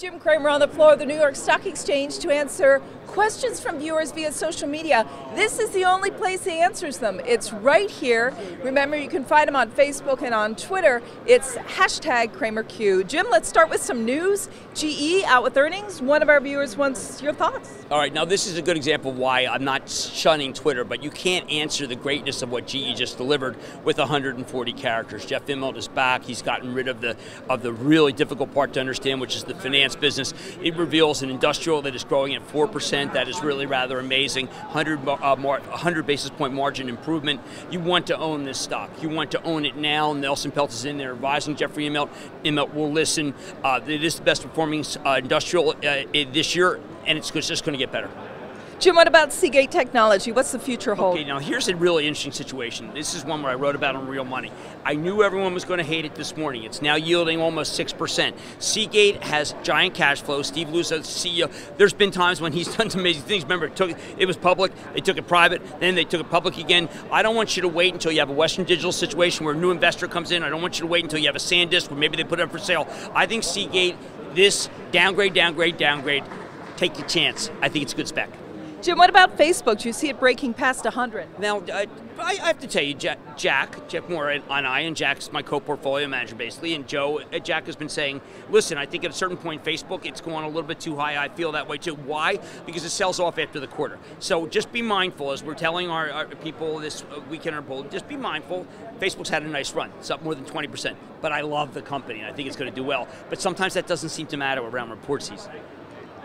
Jim Cramer on the floor of the New York Stock Exchange to answer questions from viewers via social media. This is the only place he answers them. It's right here. Remember, you can find him on Facebook and on Twitter. It's #CramerQ. Jim, let's start with some news. GE out with earnings. One of our viewers wants your thoughts. All right, now this is a good example of why I'm not shunning Twitter, but you can't answer the greatness of what GE just delivered with 140 characters. Jeff Immelt is back. He's gotten rid of the really difficult part to understand, which is the finance business. It reveals an industrial that is growing at 4%. That is really rather amazing. 100 basis point margin improvement. You want to own this stock. You want to own it now. Nelson Peltz is in there advising Jeffrey Immelt. Immelt will listen. It is the best performing industrial this year, and it's just going to get better. Jim, what about Seagate Technology? What's the future hold? Okay, now here's a really interesting situation. This is one where I wrote about on Real Money. I knew everyone was going to hate it this morning. It's now yielding almost 6%. Seagate has giant cash flow. Steve Luczo, the CEO, there's been times when he's done some amazing things. Remember, it was public, they took it private, then they took it public again. I don't want you to wait until you have a Western Digital situation where a new investor comes in. I don't want you to wait until you have a SanDisk where maybe they put it up for sale. I think Seagate, this downgrade. Take your chance. I think it's a good spec. Jim, what about Facebook? Do you see it breaking past 100? Now, I have to tell you, Jack Moore and I, and Jack's my co-portfolio manager basically, and Jack has been saying, listen, I think at a certain point, Facebook, it's going a little bit too high. I feel that way too. Why? Because it sells off after the quarter. So just be mindful, as we're telling our people this weekend, our poll, just be mindful. Facebook's had a nice run. It's up more than 20%. But I love the company, and I think it's going to do well. But sometimes that doesn't seem to matter around report season.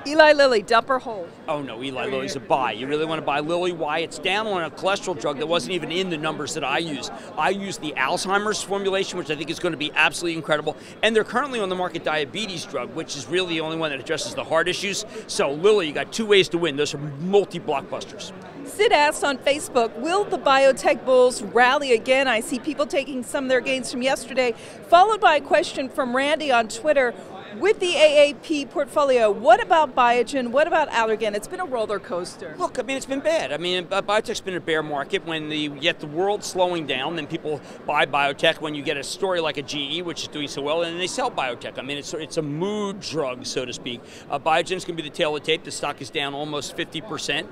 Eli Lilly, dump or hold? Oh no, Eli Lilly's a buy. You really want to buy Lilly? Why? It's down on a cholesterol drug that wasn't even in the numbers that I use. I use the Alzheimer's formulation, which I think is going to be absolutely incredible. And they're currently on the market diabetes drug, which is really the only one that addresses the heart issues. So Lilly, you got two ways to win. Those are multi-blockbusters. Sid asked on Facebook, will the biotech bulls rally again? I see people taking some of their gains from yesterday, followed by a question from Randy on Twitter. With the AAP portfolio, what about Biogen? What about Allergan? It's been a roller coaster. Look, I mean, it's been bad. I mean, biotech's been a bear market. When you get the world slowing down, then people buy biotech. When you get a story like a GE, which is doing so well, and they sell biotech. I mean, it's a mood drug, so to speak. Biogen's going to be the tail of the tape. The stock is down almost 50%.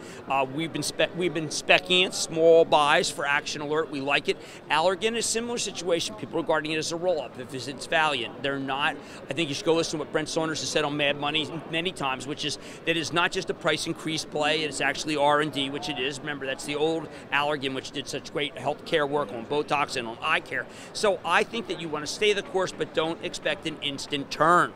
We've been speccing it, small buys for Action Alert. We like it. Allergan is a similar situation. People are regarding it as a roll-up. If it's Valiant, they're not. I think you should go listen to what Brent Saunders has said on Mad Money many times, which is that it's not just a price increase play, it's actually R&D, which it is. Remember, that's the old Allergan, which did such great healthcare work on Botox and on eye care. So I think that you want to stay the course, but don't expect an instant turn.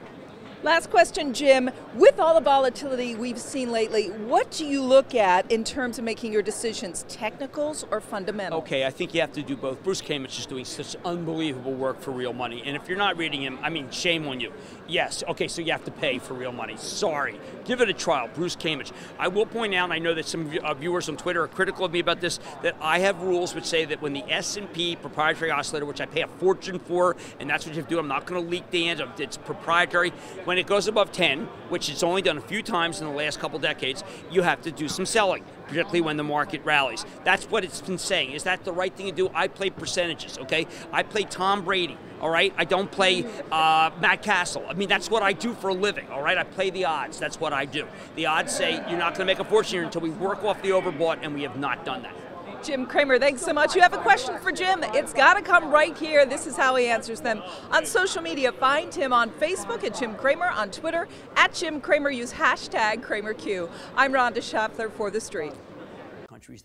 Last question, Jim. With all the volatility we've seen lately, what do you look at in terms of making your decisions, technicals or fundamental? Okay, I think you have to do both. Bruce Kamich is doing such unbelievable work for Real Money, and if you're not reading him, I mean, shame on you. Yes, okay, so you have to pay for Real Money. Sorry. Give it a trial, Bruce Kamich. I will point out, and I know that some viewers on Twitter are critical of me about this, that I have rules which say that when the S&P proprietary oscillator, which I pay a fortune for, and that's what you have to do, I'm not going to leak the answer, it's proprietary. When it goes above 10, which it's only done a few times in the last couple decades, you have to do some selling, particularly when the market rallies. That's what it's been saying. Is that the right thing to do? I play percentages, okay? I play Tom Brady, all right? I don't play Matt Castle. I mean, that's what I do for a living, all right? I play the odds. That's what I do. The odds say you're not going to make a fortune here until we work off the overbought, and we have not done that. Jim Cramer, thanks so much. You have a question for Jim? It's got to come right here. This is how he answers them. On social media, find him on Facebook at Jim Cramer, on Twitter at Jim Cramer. Use #CramerQ. I'm Rhonda Schaffler for The Street.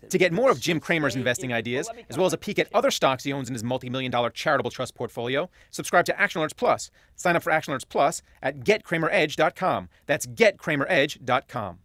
To get more of Jim Cramer's investing ideas, as well as a peek at other stocks he owns in his multi-million-dollar charitable trust portfolio, subscribe to Action Alerts Plus. Sign up for Action Alerts Plus at GetCramerEdge.com. That's GetCramerEdge.com.